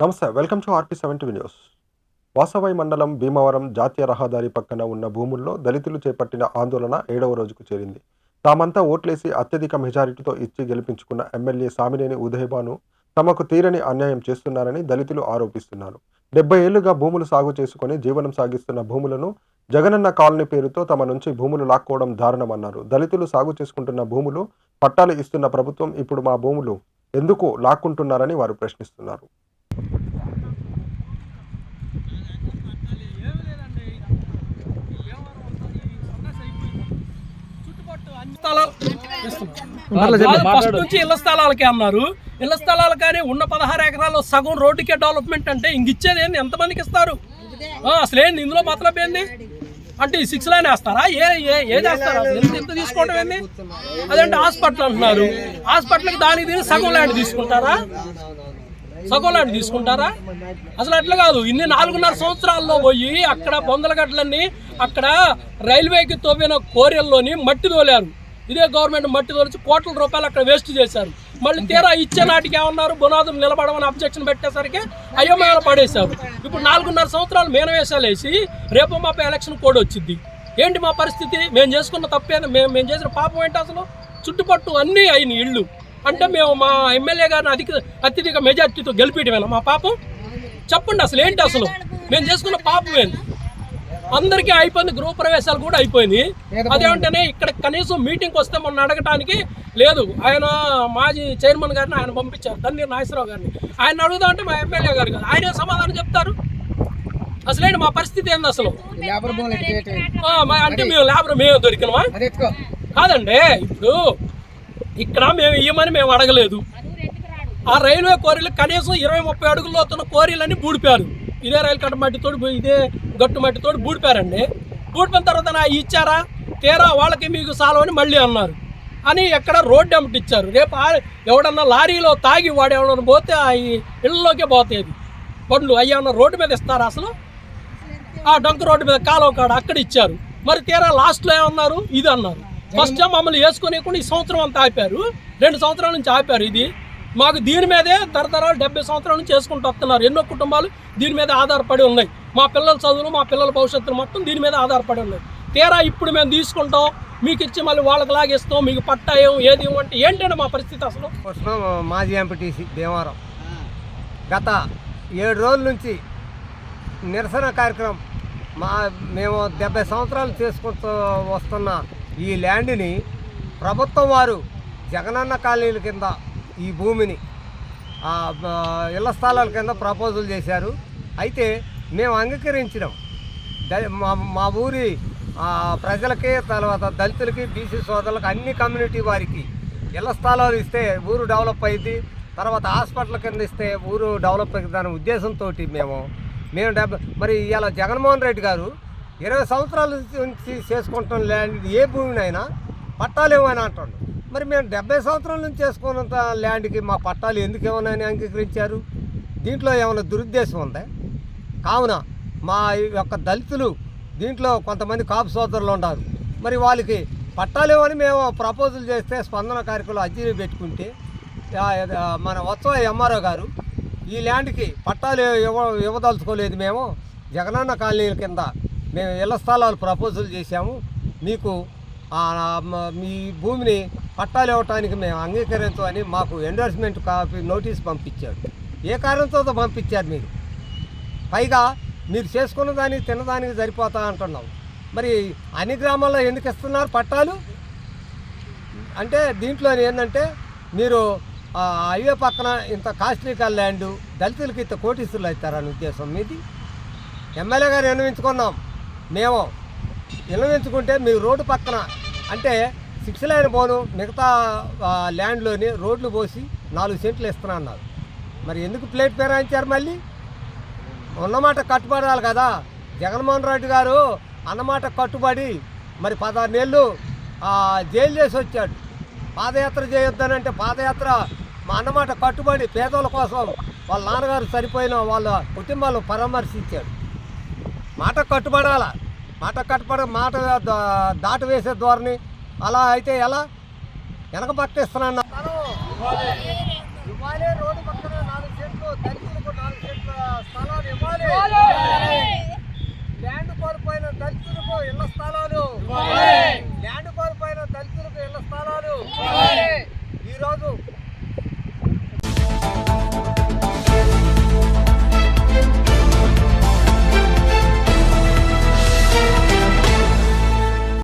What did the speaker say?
నమస్తే. Welcome to RP 70 news. Vasavai మండలం భీమవరం జాతీయ రహదారి పక్కన ఉన్న భూముల్లో దళితులు చేపట్టిన ఆందోళన 7వ రోజుకు చేరింది. తామంతా ఓట్లేసి అత్యధిక మెజారిటీతో ఇచ్చి గెలిపించుకున్న ఎమ్మెల్యే సామినేని ఉదయభాను తమకు తీరని అన్యాయం చేస్తున్నారని దళితులు ఆరోపిస్తున్నారు. 70 ఏళ్లుగా భూములు సాగు చేసుకుని జీవనం సాగిస్తున్న భూములను జగనన్న కాలనీ పేరుతో తమ నుంచి భూములు లాక్కోవడం దారుణమన్నారు. దళితులు సాగు చేసుకుంటున్న భూములు పట్టాలు ఇస్తున్న ప్రభుత్వం ఇప్పుడు మా భూములు ఎందుకు లాక్కుంటున్నారని వారు ప్రశ్నిస్తున్నారు. ఫస్ట్ నుంచి ఇళ్ల స్థలాలకే అన్నారు. ఇళ్ల స్థలాలు కానీ ఉన్న 16 ఎకరాల్లో సగం రోడ్డుకే డెవలప్మెంట్ అంటే ఇంక ఇచ్చేది ఏంది? ఎంతమందికి ఇస్తారు? అసలు ఏంది ఇందులో మతలబ్ ఏంది? అంటే ఈ 6 లైన్ వేస్తారా? ఏది వేస్తారా? ఎంత తీసుకోవడం ఏంది? అదంటే హాస్పిటల్ అంటున్నారు. హాస్పిటల్కి దానికి దీనికి సగం ల్యాండ్ తీసుకుంటారా? అసలు అట్లా కాదు. ఇన్ని 4.5 సంవత్సరాల్లో పోయి అక్కడ బొందలగడ్డలన్నీ అక్కడ రైల్వేకి తోపిన కోరియల్లోని మట్టి తోలారు. ఇదే గవర్నమెంట్ మట్టి తోలిచి కోట్ల రూపాయలు అక్కడ వేస్ట్ చేశారు. మళ్ళీ తీరా ఇచ్చే నాటికి ఏమన్నారు? బునాదులు నిలబడమని అబ్జెక్షన్ పెట్టేసరికి అయోమయాలు పడేశారు. ఇప్పుడు 4.5 సంవత్సరాలు మేనవేషాలు వేసి రేపు మాపై ఎలక్షన్ కోడ్ వచ్చింది. ఏంటి మా పరిస్థితి? మేము చేసుకున్న తప్పేది, మేము చేసిన పాపం ఏంటి? అసలు చుట్టుపట్టు అన్నీ అయిన ఇళ్ళు అంటే మేము మా ఎమ్మెల్యే గారిని అత్యధిక మెజార్టీతో గెలిపించమేనా మా పాపం? చెప్పండి అసలు ఏంటి? అసలు మేము చేసుకున్న పాపం ఏంటి? అందరికీ అయిపోయింది. గృహ ప్రవేశాలు కూడా అయిపోయింది. అదేమంటేనే ఇక్కడ కనీసం మీటింగ్కి వస్తే మొన్న అడగటానికి లేదు. ఆయన మాజీ చైర్మన్ గారిని ఆయన పంపించారు, తన్నీరు నాగేశ్వరరావు గారిని. ఆయన అడుగుదా అంటే మా ఎమ్మెల్యే గారు కాదు, ఆయనే సమాధానం చెప్తారు. అసలేంటి మా పరిస్థితి ఏంది అసలు? అంటే మేము లేబర్ మేము దొరికినమా? కాదండి. ఇప్పుడు ఇక్కడ మేము ఇయ్యమని మేము అడగలేదు. ఆ రైల్వే కోరీలు కనీసం 20-30 అడుగుల్లో వస్తున్న కోరీలన్నీ బూడిపారు. ఇదే రైలు కట్ట మట్టితోటి ఇదే గట్టు మట్టితోటి బూడిపారండి. బూడిపోయిన తర్వాత నా ఇచ్చారా? తీరా వాళ్ళకి మీకు సాలవని మళ్ళీ అన్నారు అని ఎక్కడ రోడ్డు అమ్మటి ఇచ్చారు. రేపు ఎవడన్నా లారీలో తాగి వాడు ఎవడన్నా పోతే ఆ ఇళ్ళలోకే పోతాయి బండ్లు. అయ్యన్నా రోడ్డు మీద ఇస్తారా అసలు? ఆ డొంక రోడ్డు మీద కాలువ కాడ అక్కడ ఇచ్చారు. మరి తీరా లాస్ట్లో ఏమన్నారు? ఇది అన్నారు. ఫస్ట్ మమ్మల్ని వేసుకునేకుండా ఈ సంవత్సరం అంతా ఆపారు. 2 సంవత్సరాల నుంచి ఆపారు. ఇది మాకు దీని మీదే తరతరాలు 70 సంవత్సరాల నుంచి చేసుకుంటూ వస్తున్నారు. ఎన్నో కుటుంబాలు దీని మీద ఆధారపడి ఉన్నాయి. మా పిల్లల చదువులు, మా పిల్లల భవిష్యత్తులు మొత్తం దీని మీద ఆధారపడి ఉన్నాయి. తీరా ఇప్పుడు మేము తీసుకుంటాం, మీకు ఇచ్చి మళ్ళీ వాళ్ళకి లాగేస్తాం, మీకు పట్టాయం ఏది అంటే ఏంటంటే మా పరిస్థితి అసలు? మాజీ ఎంపీటీసీ భీమవరం గత 7 రోజుల నుంచి నిరసన కార్యక్రమం. మేము 70 సంవత్సరాలు చేసుకుంటూ వస్తున్న ఈ ల్యాండ్ని ప్రభుత్వం వారు జగనన్న కాలనీల కింద ఈ భూమిని ఇళ్ల స్థలాల కింద ప్రపోజల్ చేశారు. అయితే మేము అంగీకరించినాం. మా ఊరి ప్రజలకి, తర్వాత దళితులకి, బీసీ సోదరులకు, అన్ని కమ్యూనిటీ వారికి ఇళ్ల స్థలాలు ఇస్తే ఊరు డెవలప్ అయింది. తర్వాత హాస్పిటల్ కింద ఇస్తే ఊరు డెవలప్ అయింది అనే ఉద్దేశంతో మేము మరి ఇవాళ జగన్మోహన్ రెడ్డి గారు 20 సంవత్సరాల నుంచి చేసుకుంటున్న ల్యాండ్ ఏ భూమినైనా పట్టాలు ఏమైనా అంటాడు. మరి మేము 70 సంవత్సరాల నుంచి చేసుకున్నంత ల్యాండ్కి మా పట్టాలు ఎందుకు ఏమన్నా అంగీకరించారు? దీంట్లో ఏమైనా దురుద్దేశం ఉందా? కావున మా యొక్క దళితులు దీంట్లో కొంతమంది కాపు సోదరులు ఉన్నారు. మరి వాళ్ళకి పట్టాలు ఇవ్వని మేము ప్రపోజల్ చేస్తే స్పందన కార్యక్రమంలో అర్జీ పెట్టుకుంటే మన ఉత్సవ ఎంఆర్ఓ గారు ఈ ల్యాండ్కి పట్టాలు ఇవ్వదలుచుకోలేదు. మేము జగనన్న కాలనీల కింద మేము ఇళ్ల స్థలాలు ప్రపోజల్ చేశాము, మీకు మీ భూమిని పట్టాలు ఇవ్వటానికి మేము అంగీకరించమని మాకు ఎండోర్స్మెంట్ కాపీ నోటీస్ పంపించాడు. ఏ కారణంతో పంపించారు మీరు? పైగా మీరు చేసుకున్న దానికి తినదానికి సరిపోతా అంటున్నాం. మరి అన్ని గ్రామాల్లో ఎందుకు ఇస్తున్నారు పట్టాలు? అంటే దీంట్లో ఏంటంటే మీరు హైవే పక్కన ఇంత కాస్ట్లీకల్ ల్యాండు దళితులకి ఇంత కోటీసులు అవుతారని ఉద్దేశం మీది. ఎమ్మెల్యే గారు విన్నవించుకున్నాం. మేము విన్నవించుకుంటే మీ రోడ్డు పక్కన అంటే 6 లైన్ పోను మిగతా ల్యాండ్లోని రోడ్లు పోసి 4 సెంట్లు ఇస్తున్నా అన్నారు. మరి ఎందుకు ప్లేట్ పేరాయించారు? మళ్ళీ ఉన్నమాట కట్టుబడాలి కదా. జగన్మోహన్ రెడ్డి గారు అన్నమాట కట్టుబడి మరి 16 నెలలు జైలు చేసి వచ్చాడు. పాదయాత్ర చేయొద్దనంటే పాదయాత్ర మా అన్నమాట కట్టుబడి పేదల కోసం వాళ్ళ నాన్నగారు సరిపోయిన వాళ్ళ కుటుంబాలను పరామర్శించాడు. మాట కట్టుబడాల. మాట దాటి వేసే ధోరణి అలా అయితే ఎలా? వెనక పట్టిస్తున్నాను. రోడ్డు పక్కన 4 సెంట్లు, దళితులకు 4 సెంట్లు స్థలాలు ఇవ్వాలి. ల్యాండ్ కోల్పోయిన దళితులకు ఇళ్ల స్థలాలు